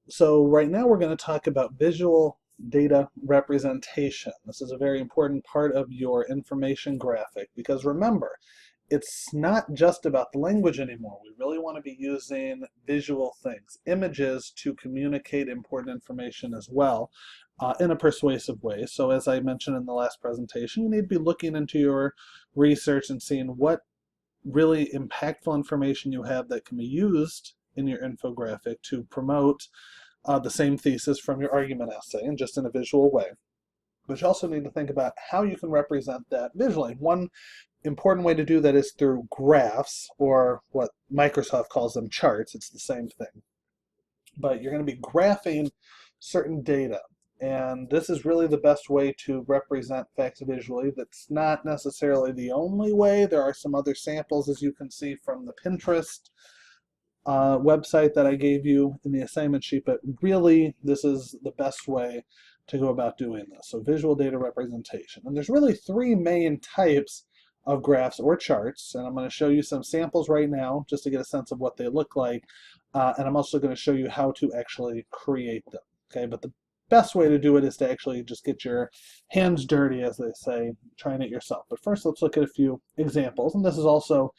So right now we're going to talk about visual data representation. This is a very important part of your information graphic because remember, it's not just about the language anymore. We really want to be using visual things, images to communicate important information as well in a persuasive way. So as I mentioned in the last presentation, you need to be looking into your research and seeing what really impactful information you have that can be used in your infographic to promote the same thesis from your argument essay and just in a visual way. But you also need to think about how you can represent that visually. One important way to do that is through graphs, or what Microsoft calls them charts. It's the same thing. But you're going to be graphing certain data. And this is really the best way to represent facts visually. That's not necessarily the only way. There are some other samples, as you can see from the Pinterest website that I gave you in the assignment sheet, but really this is the best way to go about doing this. So visual data representation. And there's really three main types of graphs or charts, and I'm going to show you some samples right now just to get a sense of what they look like, and I'm also going to show you how to actually create them. Okay, but the best way to do it is to actually just get your hands dirty, as they say, trying it yourself. But first let's look at a few examples, and this is also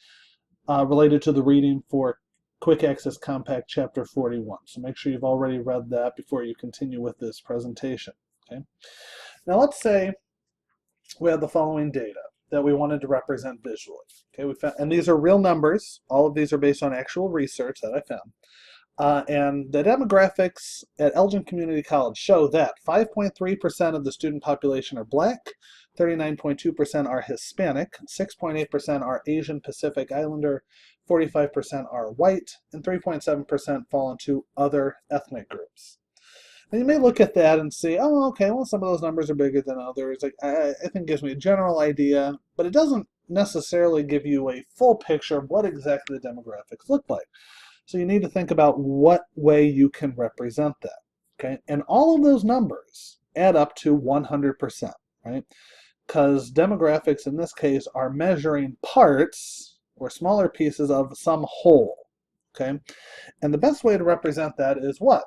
related to the reading for Quick Access Compact Chapter 41. So make sure you've already read that before you continue with this presentation. Okay. Now let's say we have the following data that we wanted to represent visually. Okay, and these are real numbers. All of these are based on actual research that I found. And the demographics at Elgin Community College show that 5.3% of the student population are Black, 39.2% are Hispanic, 6.8% are Asian Pacific Islander, 45% are white, and 3.7% fall into other ethnic groups. And you may look at that and see, oh, okay, well, some of those numbers are bigger than others. I think it gives me a general idea, but it doesn't necessarily give you a full picture of what exactly the demographics look like. So you need to think about what way you can represent that. Okay, and all of those numbers add up to 100%, right? Because demographics in this case are measuring parts or smaller pieces of some whole. Okay, and the best way to represent that is what?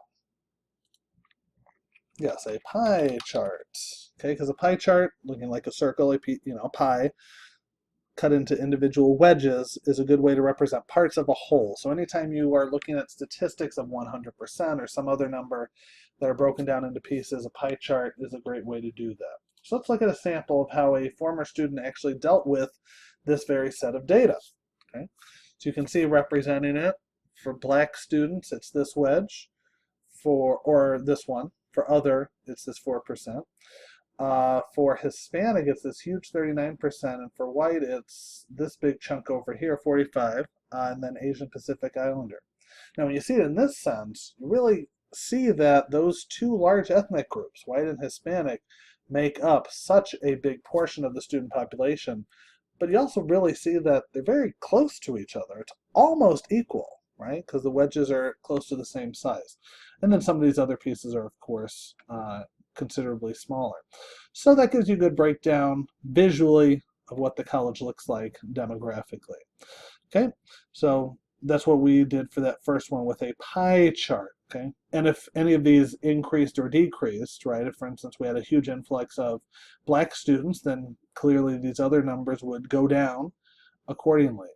Yes, a pie chart. Okay, because a pie chart, looking like a circle, a pie, cut into individual wedges is a good way to represent parts of a whole. So anytime you are looking at statistics of 100% or some other number that are broken down into pieces, a pie chart is a great way to do that. So let's look at a sample of how a former student actually dealt with this very set of data. Okay, so you can see representing it for Black students, it's this wedge, or this one. For other, it's this 4%. For Hispanic, it's this huge 39%, and for white, it's this big chunk over here, 45, and then Asian Pacific Islander. Now, when you see it in this sense, you really see that those two large ethnic groups, white and Hispanic, make up such a big portion of the student population, but you also really see that they're very close to each other. It's almost equal, right? Because the wedges are close to the same size. And then some of these other pieces are, of course, considerably smaller. So that gives you a good breakdown visually of what the college looks like demographically. Okay, so that's what we did for that first one with a pie chart. Okay, and if any of these increased or decreased, right, if for instance we had a huge influx of Black students, then clearly these other numbers would go down accordingly.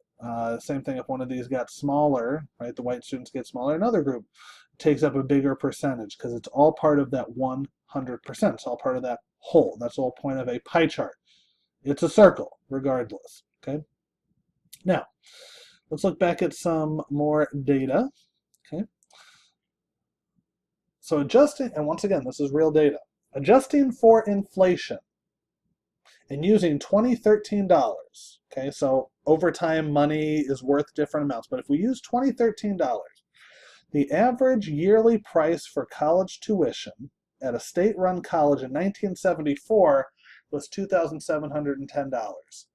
Same thing if one of these got smaller, right, the white students get smaller, another group takes up a bigger percentage because it's all part of that 100%. It's all part of that whole. That's the whole point of a pie chart. It's a circle, regardless. Okay. Now, let's look back at some more data. Okay. So adjusting, and once again, this is real data. Adjusting for inflation and using 2013 dollars. Okay, so over time money is worth different amounts, but if we use 2013 dollars, the average yearly price for college tuition at a state-run college in 1974 was $2,710.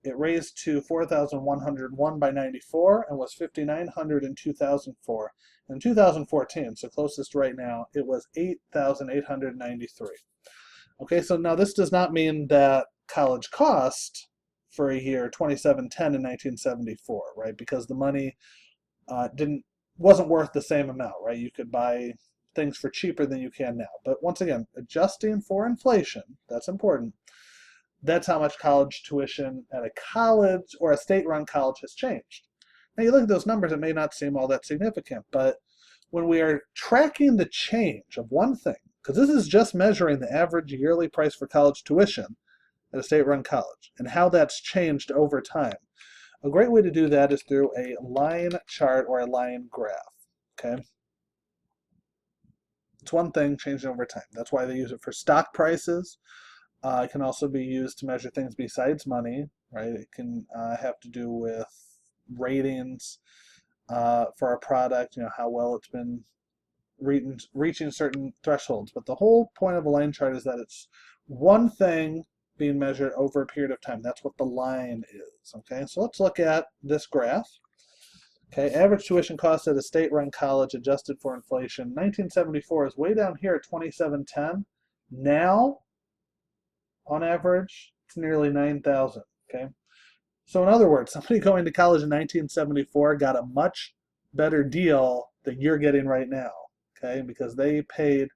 It raised to $4,101 by 94 and was $5,900 in 2004. In 2014, so closest right now, it was $8,893. Okay, so now this does not mean that college cost for a year 2710 in 1974, right? Because the money wasn't worth the same amount, right? You could buy things for cheaper than you can now. But once again, adjusting for inflation, that's important. That's how much college tuition at a college or a state-run college has changed. Now you look at those numbers, it may not seem all that significant, but when we are tracking the change of one thing, because this is just measuring the average yearly price for college tuition at a state-run college and how that's changed over time, a great way to do that is through a line chart or a line graph. Okay, it's one thing changing over time. That's why they use it for stock prices. It can also be used to measure things besides money, right? It can have to do with ratings for a product, how well it's been reaching certain thresholds. But the whole point of a line chart is that it's one thing being measured over a period of time. That's what the line is, okay? So let's look at this graph. Okay, average tuition cost at a state-run college adjusted for inflation. 1974 is way down here at 2710. Now, on average, it's nearly 9,000, okay? So in other words, somebody going to college in 1974 got a much better deal than you're getting right now, okay? Because they paid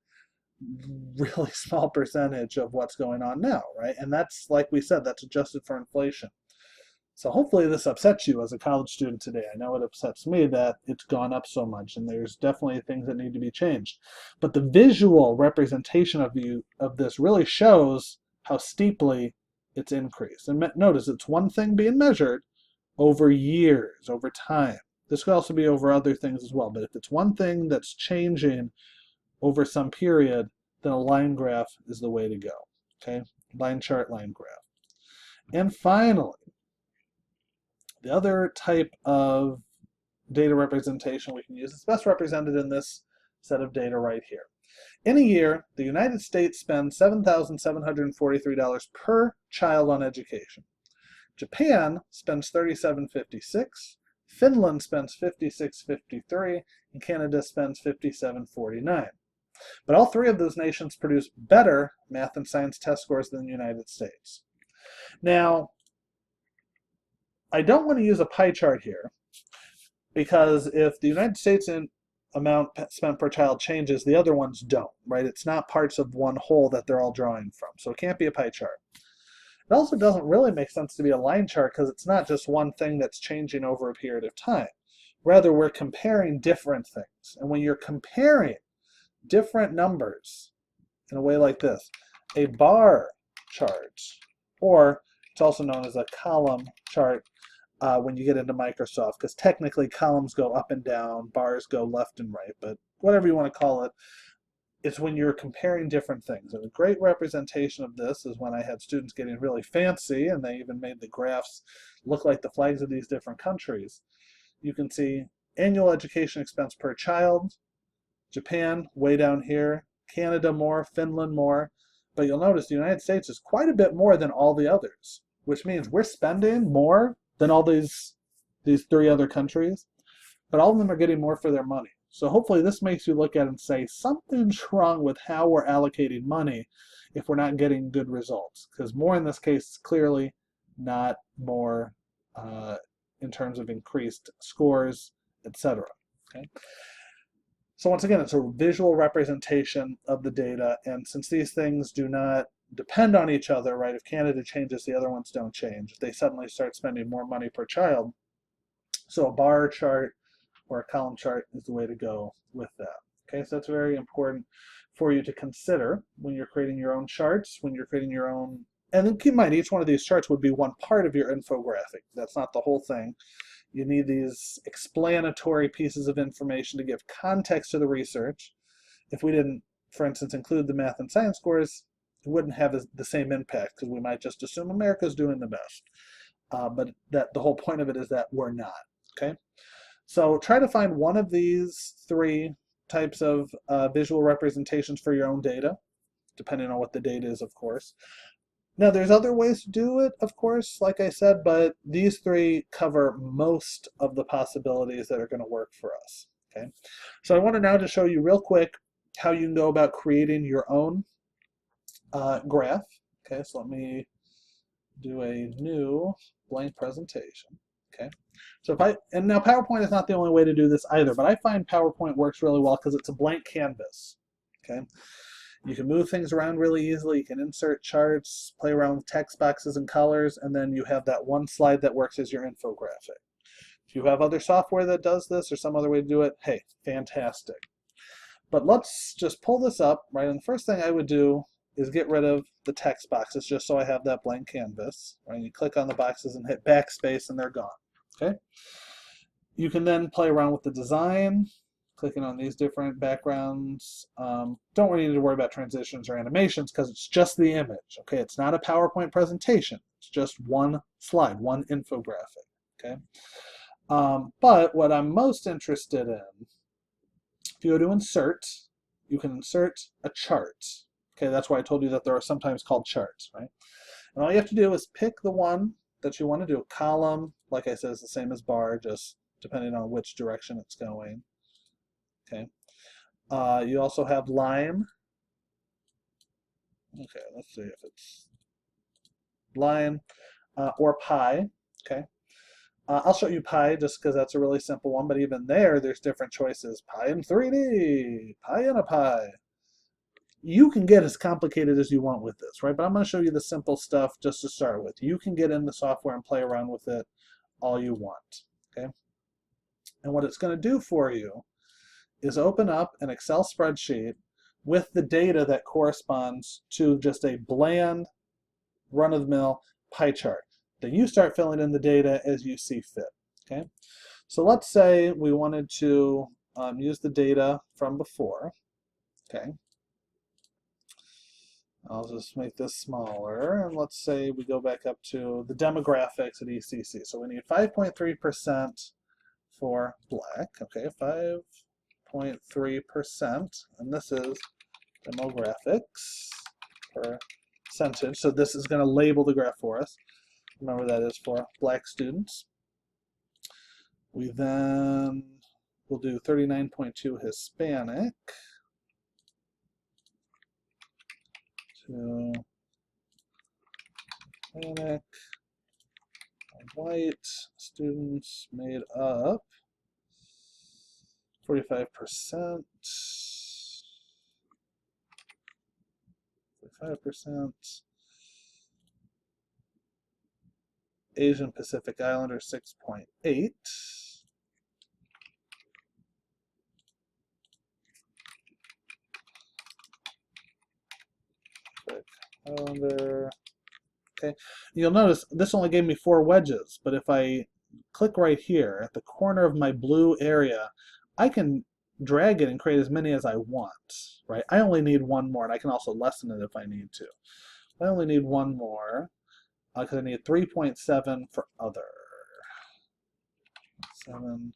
really small percentage of what's going on now, right? And that's, like we said, that's adjusted for inflation. So hopefully this upsets you as a college student today. I know it upsets me that it's gone up so much, and there's definitely things that need to be changed. But the visual representation of this really shows how steeply it's increased. And notice it's one thing being measured over years, over time. This could also be over other things as well, but if it's one thing that's changing over some period, then a line graph is the way to go. Okay, line chart, line graph. And finally, the other type of data representation we can use is best represented in this set of data right here. In a year, the United States spends $7,743 per child on education. Japan spends $37.56, Finland spends $56.53, and Canada spends $57.49. But all three of those nations produce better math and science test scores than the United States. Now, I don't want to use a pie chart here, because if the United States amount spent per child changes, the other ones don't, right? It's not parts of one whole that they're all drawing from, so it can't be a pie chart. It also doesn't really make sense to be a line chart because it's not just one thing that's changing over a period of time. Rather, we're comparing different things. And when you're comparing different numbers in a way like this, a bar chart, or it's also known as a column chart when you get into Microsoft, because technically columns go up and down, bars go left and right, but whatever you want to call it, it's when you're comparing different things. And a great representation of this is when I had students getting really fancy, and they even made the graphs look like the flags of these different countries. You can see annual education expense per child, Japan way down here, Canada more, Finland more, but you'll notice the United States is quite a bit more than all the others, which means we're spending more than all these three other countries, but all of them are getting more for their money. So hopefully this makes you look at it and say something's wrong with how we're allocating money if we're not getting good results, because more in this case is clearly not more in terms of increased scores, etc. Okay? So once again, it's a visual representation of the data, and since these things do not depend on each other, right? If Canada changes, the other ones don't change. If they suddenly start spending more money per child, so a bar chart or a column chart is the way to go with that. Okay, so that's very important for you to consider when you're creating your own charts, when you're creating your own, and then keep in mind, each one of these charts would be one part of your infographic. That's not the whole thing. You need these explanatory pieces of information to give context to the research. If we didn't, for instance, include the math and science scores, it wouldn't have the same impact, because we might just assume America's doing the best. But the whole point of it is that we're not, okay? So try to find one of these three types of visual representations for your own data, depending on what the data is, of course. Now, there's other ways to do it, of course, like I said, but these three cover most of the possibilities that are going to work for us, okay? So I want to now just show you real quick how you can go about creating your own graph. Okay, so let me do a new blank presentation. Okay. So and now PowerPoint is not the only way to do this either, but I find PowerPoint works really well because it's a blank canvas. Okay. You can move things around really easily. You can insert charts, play around with text boxes and colors, and then you have that one slide that works as your infographic. If you have other software that does this or some other way to do it, hey, fantastic. But let's just pull this up, right? And the first thing I would do is get rid of the text boxes just so I have that blank canvas. Right? You click on the boxes and hit backspace and they're gone. Okay. You can then play around with the design, clicking on these different backgrounds. Don't really need to worry about transitions or animations because it's just the image. Okay, it's not a PowerPoint presentation. It's just one slide, one infographic. Okay. But what I'm most interested in, if you go to insert, you can insert a chart. Okay, that's why I told you that there are sometimes called charts, right? And all you have to do is pick the one that you want to do. Column, like I said, is the same as bar, just depending on which direction it's going. Okay. You also have line. Okay, let's see if it's line or pie. Okay. I'll show you pie just because that's a really simple one, but even there's different choices. Pie in 3D, pie in a pie. You can get as complicated as you want with this, right? But I'm going to show you the simple stuff just to start with. You can get in the software and play around with it all you want, okay? And what it's going to do for you is open up an Excel spreadsheet with the data that corresponds to just a bland, run-of-the-mill pie chart. Then you start filling in the data as you see fit, okay? So let's say we wanted to use the data from before, okay? I'll just make this smaller, and let's say we go back up to the demographics at ECC. So we need 5.3% for black, okay, 5.3%, and this is demographics percentage. So this is going to label the graph for us. Remember that is for black students. We then will do 39.2 Hispanic to Hispanic. White students made up 45%. 45%. Asian Pacific Islander 6.8. Islander. Okay. You'll notice this only gave me 4 wedges, but if I click right here at the corner of my blue area, I can drag it and create as many as I want, right? I only need one more, and I can also lessen it if I need to. I only need one more because I need 3.7 for other. 7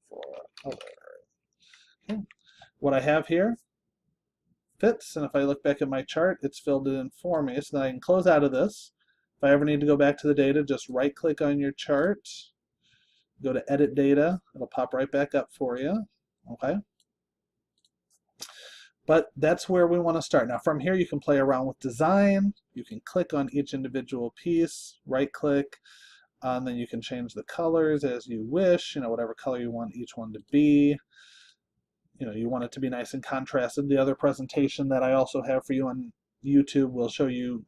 for other. Okay. What I have here fits, and if I look back at my chart, it's filled it in for me, so that I can close out of this. If I ever need to go back to the data, just right-click on your chart, go to Edit Data, it'll pop right back up for you, okay? But that's where we want to start. Now from here you can play around with design, you can click on each individual piece, right-click, and then you can change the colors as you wish, whatever color you want each one to be. You want it to be nice and contrasted. The other presentation that I also have for you on YouTube will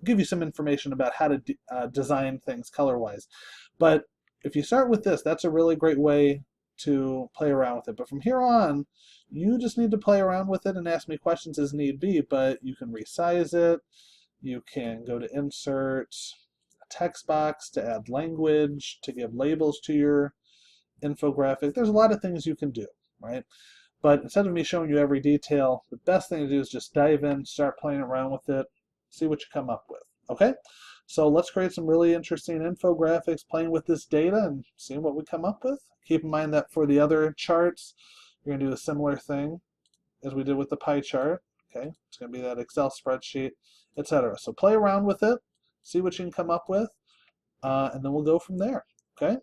give you some information about how to design things color-wise. But if you start with this, that's a really great way to play around with it. But from here on, you just need to play around with it and ask me questions as need be, but you can resize it. You can go to Insert, a text box to add language, to give labels to your infographic. There's a lot of things you can do, right? But instead of me showing you every detail, the best thing to do is just dive in, start playing around with it, see what you come up with, okay? So let's create some really interesting infographics playing with this data and see what we come up with. Keep in mind that for the other charts, you're gonna do a similar thing as we did with the pie chart, okay? It's gonna be that Excel spreadsheet, etc. So play around with it, see what you can come up with, and then we'll go from there, okay?